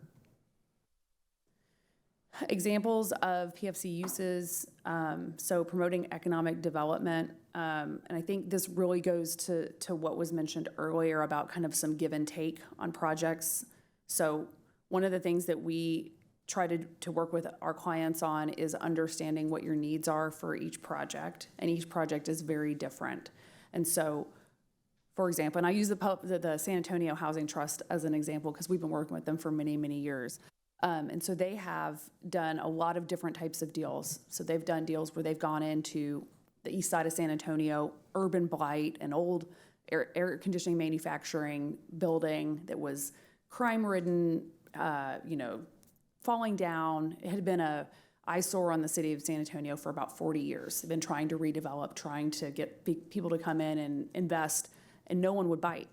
Examples of PFC uses, so promoting economic development, and I think this really goes to what was mentioned earlier about kind of some give and take on projects. So one of the things that we try to work with our clients on is understanding what your needs are for each project, and each project is very different. And so, for example, and I use the San Antonio Housing Trust as an example because we've been working with them for many, many years. And so they have done a lot of different types of deals. So they've done deals where they've gone into the east side of San Antonio, urban blight, an old air conditioning manufacturing building that was crime-ridden, falling down. It had been a eyesore on the city of San Antonio for about 40 years. They've been trying to redevelop, trying to get people to come in and invest, and no one would bite.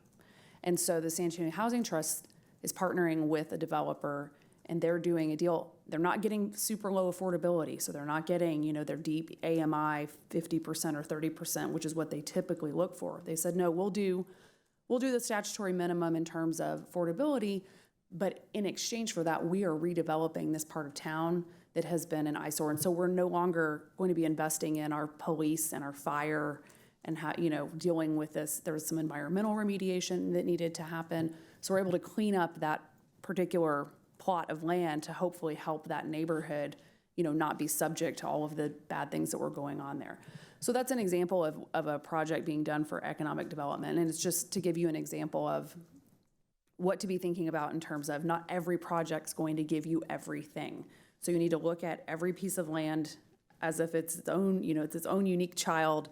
And so the San Antonio Housing Trust is partnering with a developer, and they're doing a deal. They're not getting super low affordability, so they're not getting, their deep AMI 50% or 30%, which is what they typically look for. They said, no, we'll do the statutory minimum in terms of affordability, but in exchange for that, we are redeveloping this part of town that has been an eyesore. And so we're no longer going to be investing in our police and our fire and dealing with this. There was some environmental remediation that needed to happen. So we're able to clean up that particular plot of land to hopefully help that neighborhood, not be subject to all of the bad things that were going on there. So that's an example of a project being done for economic development. And it's just to give you an example of what to be thinking about in terms of not every project's going to give you everything. So you need to look at every piece of land as if it's its own, it's its own unique child,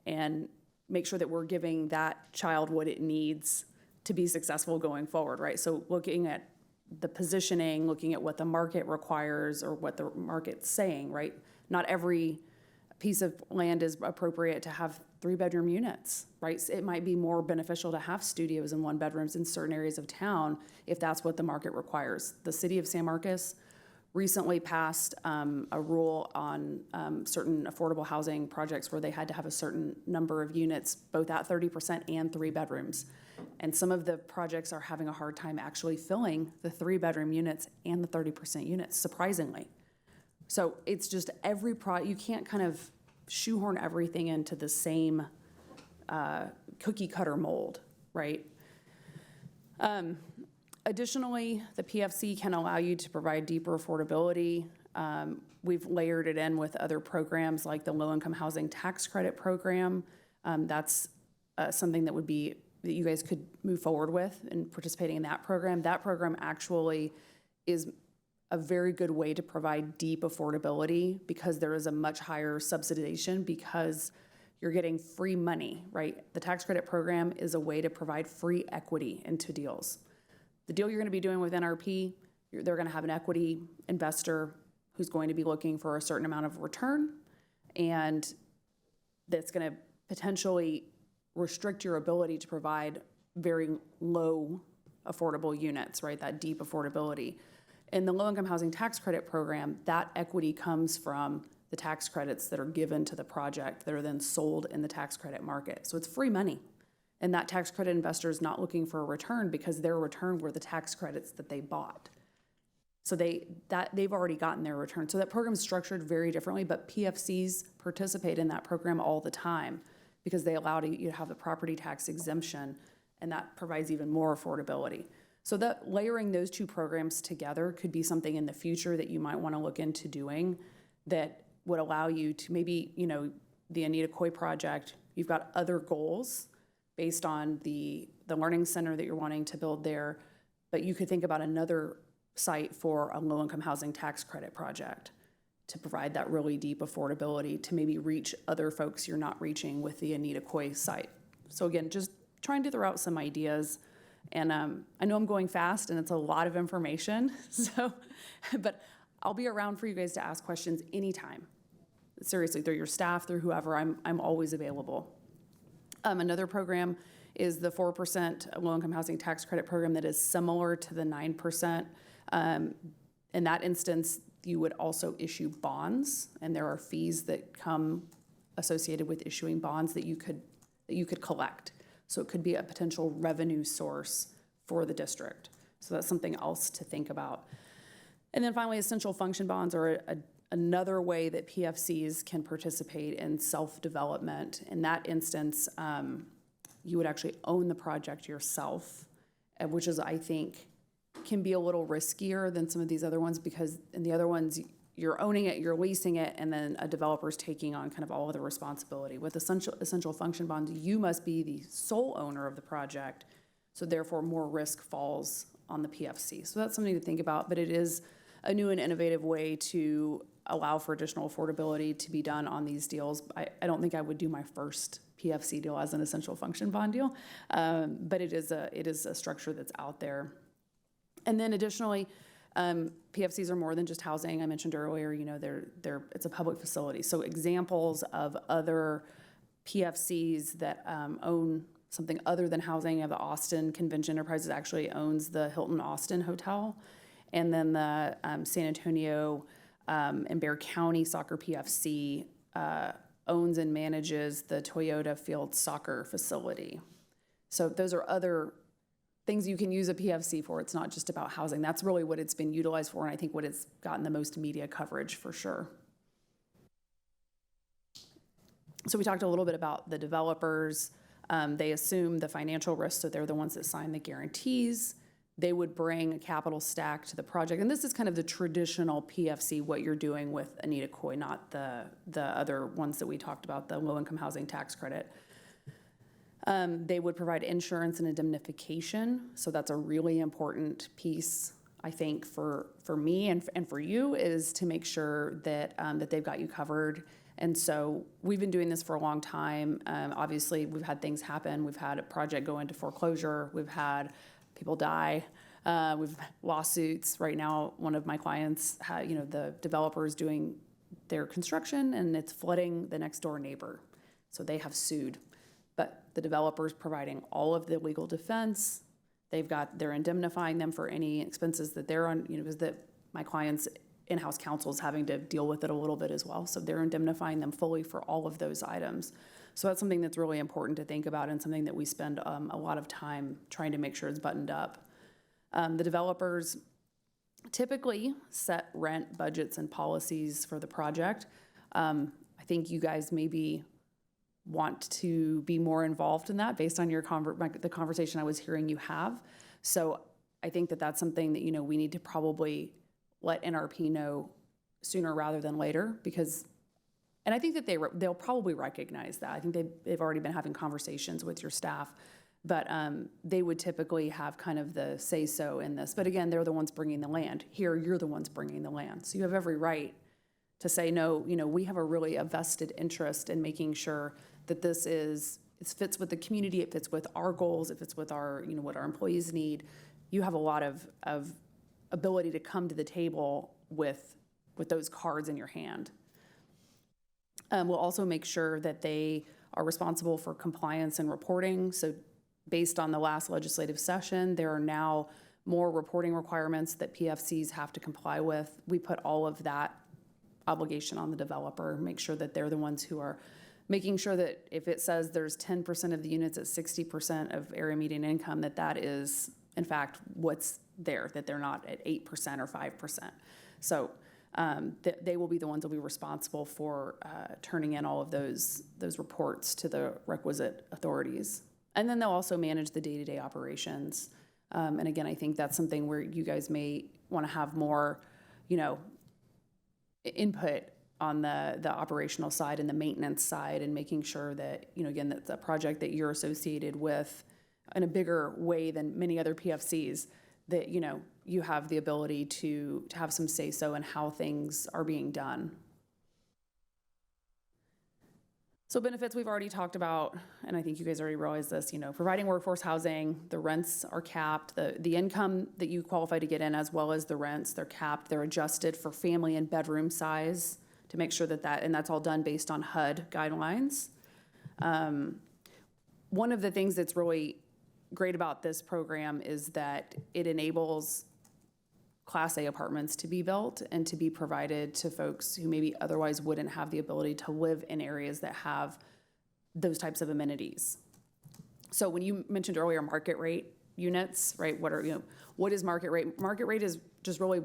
and make sure that we're giving that child what it needs to be successful going forward, right? So looking at the positioning, looking at what the market requires or what the market's saying, right? Not every piece of land is appropriate to have 3-bedroom units, right? So it might be more beneficial to have studios and 1-bedrooms in certain areas of town if that's what the market requires. The city of San Marcos recently passed a rule on certain affordable housing projects where they had to have a certain number of units, both at 30% and 3 bedrooms. And some of the projects are having a hard time actually filling the 3-bedroom units and the 30% units, surprisingly. So it's just you can't kind of shoehorn everything into the same cookie cutter mold, right? Additionally, the PFC can allow you to provide deeper affordability. We've layered it in with other programs like the Low-Income Housing Tax Credit Program. That's something that you guys could move forward with in participating in that program. That program actually is a very good way to provide deep affordability because there is a much higher subsidization because you're getting free money, right? The tax credit program is a way to provide free equity into deals. The deal you're going to be doing with NRP, they're going to have an equity investor who's going to be looking for a certain amount of return, and that's going to potentially restrict your ability to provide very low affordable units, right? That deep affordability. In the Low-Income Housing Tax Credit Program, that equity comes from the tax credits that are given to the project that are then sold in the tax credit market. So it's free money. And that tax credit investor is not looking for a return because their return were the tax credits that they bought. So they've already gotten their return. So that program is structured very differently, but PFCs participate in that program all the time because they allow you to have the property tax exemption, and that provides even more affordability. So that layering those two programs together could be something in the future that you might want to look into doing that would allow you to maybe, the Anita Coy project, you've got other goals based on the learning center that you're wanting to build there, but you could think about another site for a low-income housing tax credit project to provide that really deep affordability to maybe reach other folks you're not reaching with the Anita Coy site. So again, just trying to throw out some ideas. And I know I'm going fast and it's a lot of information, but I'll be around for you guys to ask questions anytime. Seriously, through your staff, through whoever, I'm always available. Another program is the 4% low-income housing tax credit program that is similar to the 9%. In that instance, you would also issue bonds, and there are fees that come associated with issuing bonds that you could collect. So it could be a potential revenue source for the district. So that's something else to think about. And then finally, essential function bonds are another way that PFCs can participate in self-development. In that instance, you would actually own the project yourself, which is, I think, can be a little riskier than some of these other ones, because in the other ones, you're owning it, you're leasing it, and then a developer's taking on kind of all of the responsibility. With essential function bonds, you must be the sole owner of the project, so therefore more risk falls on the PFC. So that's something to think about, but it is a new and innovative way to allow for additional affordability to be done on these deals. I don't think I would do my first PFC deal as an essential function bond deal, but it is a structure that's out there. And then additionally, PFCs are more than just housing. I mentioned earlier, it's a public facility. So examples of other PFCs that own something other than housing, you have the Austin Convention Enterprises actually owns the Hilton Austin Hotel. And then the San Antonio and Bexar County Soccer PFC owns and manages the Toyota Field Soccer Facility. So those are other things you can use a PFC for. It's not just about housing. That's really what it's been utilized for, and I think what it's gotten the most media coverage for sure. So we talked a little bit about the developers. They assume the financial risk, so they're the ones that sign the guarantees. They would bring a capital stack to the project. And this is kind of the traditional PFC, what you're doing with Anita Coy, not the other ones that we talked about, the low-income housing tax credit. They would provide insurance and indemnification. So that's a really important piece, I think, for me and for you, is to make sure that, that they've got you covered. And so we've been doing this for a long time. Obviously, we've had things happen. We've had a project go into foreclosure. We've had people die. We've lawsuits. Right now, one of my clients, the developer is doing their construction and it's flooding the next door neighbor. So they have sued. But the developer's providing all of the legal defense. They're indemnifying them for any expenses that they're on, because that my client's in-house counsel is having to deal with it a little bit as well. So they're indemnifying them fully for all of those items. So that's something that's really important to think about, and something that we spend a lot of time trying to make sure it's buttoned up. The developers typically set rent budgets and policies for the project. I think you guys maybe want to be more involved in that based on your the conversation I was hearing you have. So I think that that's something that, we need to probably let NRP know sooner rather than later, because, and I think that they'll probably recognize that. I think they've already been having conversations with your staff, but they would typically have kind of the say-so in this. But again, they're the ones bringing the land. Here, you're the ones bringing the land. So you have every right to say, no, we have a vested interest in making sure that it fits with the community, it fits with our goals, it fits with our, what our employees need. You have a lot of ability to come to the table with those cards in your hand. We'll also make sure that they are responsible for compliance and reporting. So based on the last legislative session, there are now more reporting requirements that PFCs have to comply with. We put all of that obligation on the developer, make sure that they're the ones who are making sure that if it says there's 10% of the units at 60% of area median income, that is, in fact, what's there, that they're not at 8% or 5%. So they will be the ones that will be responsible for turning in all of those reports to the requisite authorities. And then they'll also manage the day-to-day operations. And again, I think that's something where you guys may want to have more, input on the operational side and the maintenance side, and making sure that, again, that's a project that you're associated with in a bigger way than many other PFCs, that, you have the ability to have some say-so in how things are being done. So benefits we've already talked about, and I think you guys already realize this, providing workforce housing, the rents are capped, the income that you qualify to get in as well as the rents, they're capped, they're adjusted for family and bedroom size to make sure and that's all done based on HUD guidelines. One of the things that's really great about this program is that it enables Class A apartments to be built and to be provided to folks who maybe otherwise wouldn't have the ability to live in areas that have those types of amenities. So when you mentioned earlier market rate units, right? What is market rate? Market rate is just really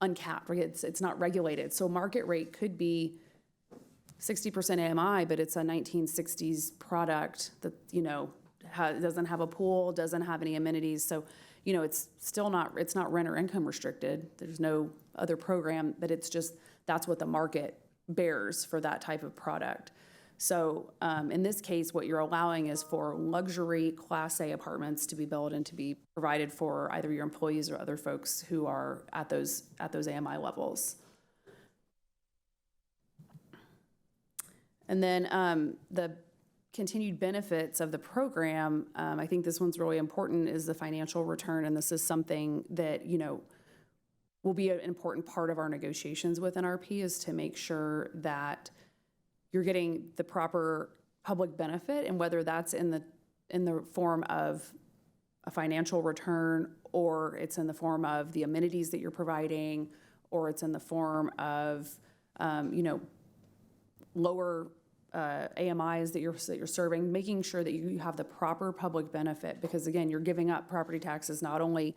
uncapped, right? It's not regulated. So market rate could be 60% AMI, but it's a 1960s product that, doesn't have a pool, doesn't have any amenities. So, it's still it's not rent or income restricted. There's no other program, but it's just, that's what the market bears for that type of product. So in this case, what you're allowing is for luxury Class A apartments to be built and to be provided for either your employees or other folks who are at those AMI levels. And then the continued benefits of the program, I think this one's really important, is the financial return. And this is something that, will be an important part of our negotiations with NRP, is to make sure that you're getting the proper public benefit, and whether that's in the form of a financial return, or it's in the form of the amenities that you're providing, or it's in the form of, lower AMIs that you're serving, making sure that you have the proper public benefit, because again, you're giving up property taxes, not only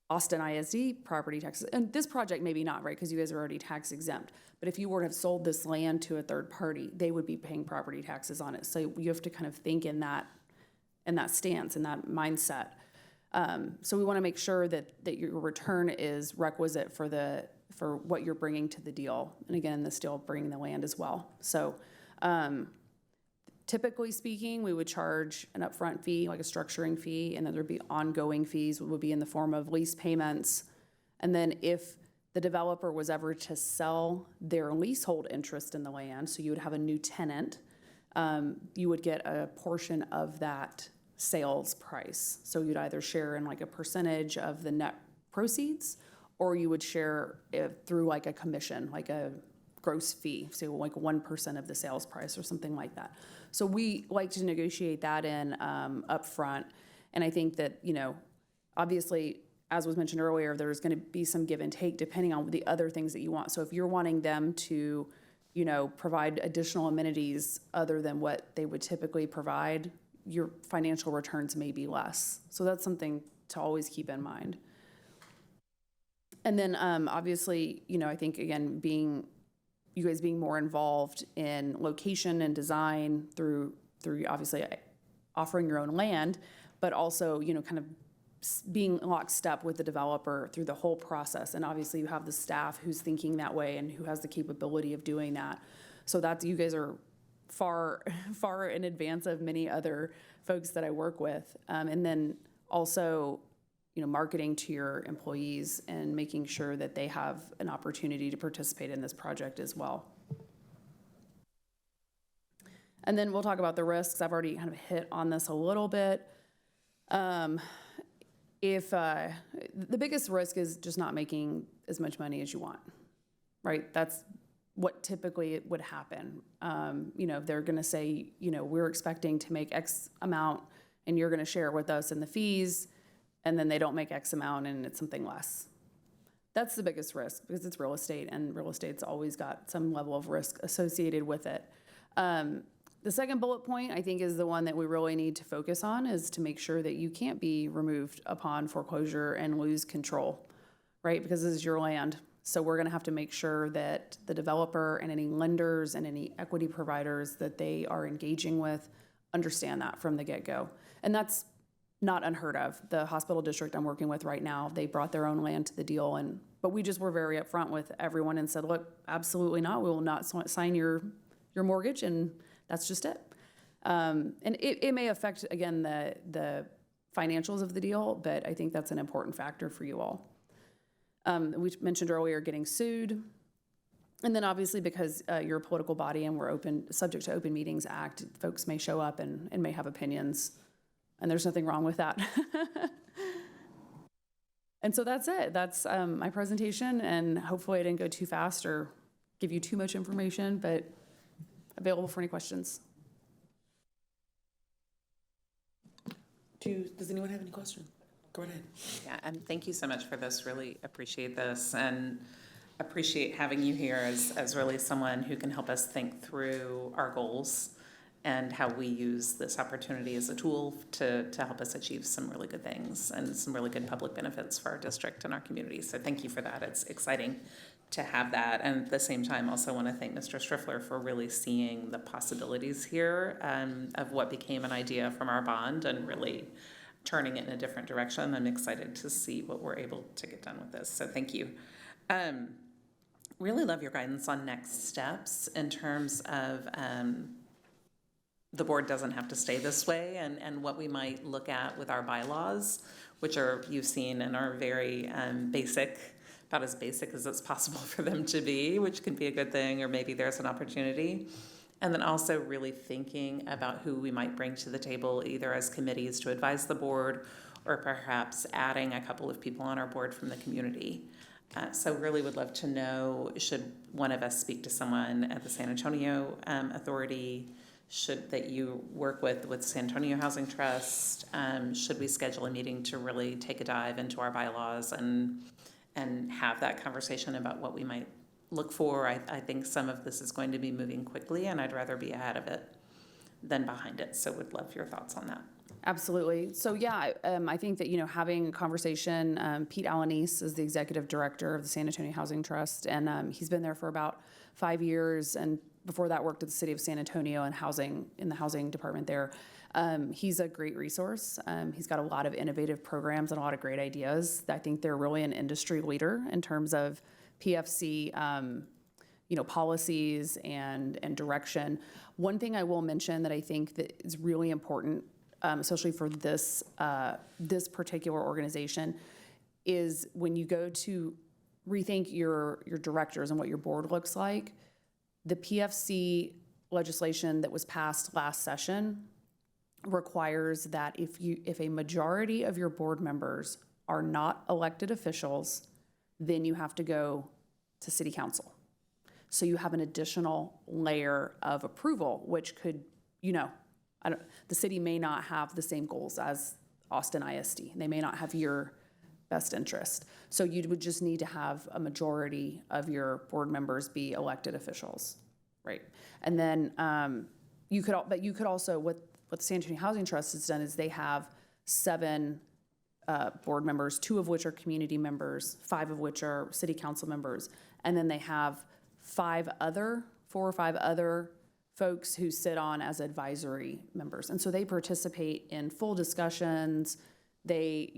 Austin ISD property taxes, and this project maybe not, right, because you guys are already tax exempt, but if you were to have sold this land to a third party, they would be paying property taxes on it. So you have to kind of think in that stance, in that mindset. So we want to make sure that your return is requisite for what you're bringing to the deal, and again, this deal bringing the land as well. So typically speaking, we would charge an upfront fee, like a structuring fee, and then there'd be ongoing fees, would be in the form of lease payments. And then if the developer was ever to sell their leasehold interest in the land, so you would have a new tenant, you would get a portion of that sales price. So you'd either share in like a percentage of the net proceeds, or you would share it through like a commission, like a gross fee, so like 1% of the sales price or something like that. So we like to negotiate that in upfront. And I think that, obviously, as was mentioned earlier, there's going to be some give and take depending on the other things that you want. So if you're wanting them to, provide additional amenities other than what they would typically provide, your financial returns may be less. So that's something to always keep in mind. And then obviously, I think, again, you guys being more involved in location and design through obviously offering your own land, but also, kind of being lockstep with the developer through the whole process. And obviously you have the staff who's thinking that way and who has the capability of doing that. So you guys are far, far in advance of many other folks that I work with. And then also, marketing to your employees and making sure that they have an opportunity to participate in this project as well. And then we'll talk about the risks. I've already kind of hit on this a little bit. If the biggest risk is just not making as much money as you want, right? That's what typically would happen. They're going to say, we're expecting to make X amount, and you're going to share with us in the fees, and then they don't make X amount and it's something less. That's the biggest risk, because it's real estate, and real estate's always got some level of risk associated with it. The second bullet point, I think, is the one that we really need to focus on, is to make sure that you can't be removed upon foreclosure and lose control, right? Because this is your land. So we're going to have to make sure that the developer and any lenders and any equity providers that they are engaging with understand that from the get-go. And that's not unheard of. The hospital district I'm working with right now, they brought their own land to the deal, but we just were very upfront with everyone and said, look, absolutely not. We will not sign your mortgage, and that's just it. And it may affect, again, the financials of the deal, but I think that's an important factor for you all. We mentioned earlier getting sued. And then obviously because you're a political body and we're subject to Open Meetings Act, folks may show up and may have opinions, and there's nothing wrong with that. And so that's it. That's my presentation, and hopefully I didn't go too fast or give you too much information, but available for any questions. Does anyone have any questions? Go ahead. Yeah, and thank you so much for this. Really appreciate this and appreciate having you here as really someone who can help us think through our goals and how we use this opportunity as a tool to help us achieve some really good things and some really good public benefits for our district and our community. So thank you for that. It's exciting to have that. And at the same time, also want to thank Mr. Striffler for really seeing the possibilities here of what became an idea from our bond and really turning it in a different direction. I'm excited to see what we're able to get done with this. So thank you. Really love your guidance on next steps in terms of the board doesn't have to stay this way and what we might look at with our bylaws, which are, you've seen, and are very basic, about as basic as it's possible for them to be, which can be a good thing, or maybe there's an opportunity. And then also really thinking about who we might bring to the table, either as committees to advise the board, or perhaps adding a couple of people on our board from the community. So really would love to know, should one of us speak to someone at the San Antonio Authority? Should that you work with San Antonio Housing Trust? Should we schedule a meeting to really take a dive into our bylaws and have that conversation about what we might look for? I think some of this is going to be moving quickly, and I'd rather be ahead of it than behind it. So would love your thoughts on that. Absolutely. So yeah, I think that, having a conversation, Pete Alanis is the executive director of the San Antonio Housing Trust, and he's been there for about 5 years, and before that worked at the city of San Antonio and in the housing department there. He's a great resource. He's got a lot of innovative programs and a lot of great ideas. I think they're really an industry leader in terms of PFC, policies and direction. One thing I will mention that I think that is really important, especially for this particular organization, is when you go to rethink your directors and what your board looks like, the PFC legislation that was passed last session requires that if a majority of your board members are not elected officials, then you have to go to city council. So you have an additional layer of approval, which could, the city may not have the same goals as Austin ISD. They may not have your best interest. So you would just need to have a majority of your board members be elected officials, right? And then you could also, what the San Antonio Housing Trust has done is they have 7 board members, 2 of which are community members, 5 of which are city council members, and then they have 4 or 5 other folks who sit on as advisory members. And so they participate in full discussions. They,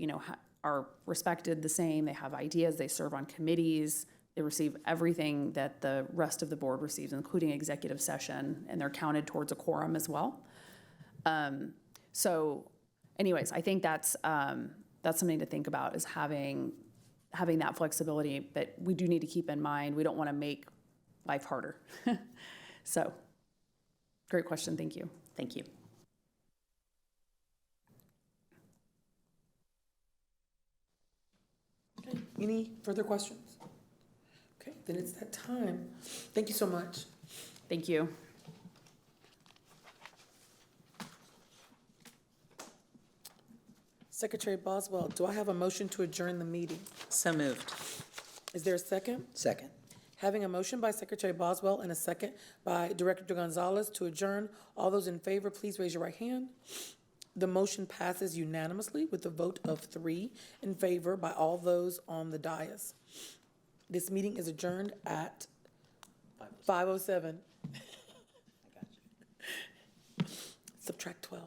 are respected the same. They have ideas. They serve on committees. They receive everything that the rest of the board receives, including executive session, and they're counted towards a quorum as well. So anyways, I think that's something to think about, is having that flexibility, but we do need to keep in mind, we don't want to make life harder. So great question. Thank you. Thank you. Okay, any further questions? Okay, then it's that time. Thank you so much. Thank you. Secretary Boswell, do I have a motion to adjourn the meeting? So moved. Is there a second? Second. Having a motion by Secretary Boswell and a second by Director Gonzalez to adjourn, all those in favor, please raise your right hand. The motion passes unanimously with a vote of 3 in favor by all those on the dais. This meeting is adjourned at 5:07. Subtract 12.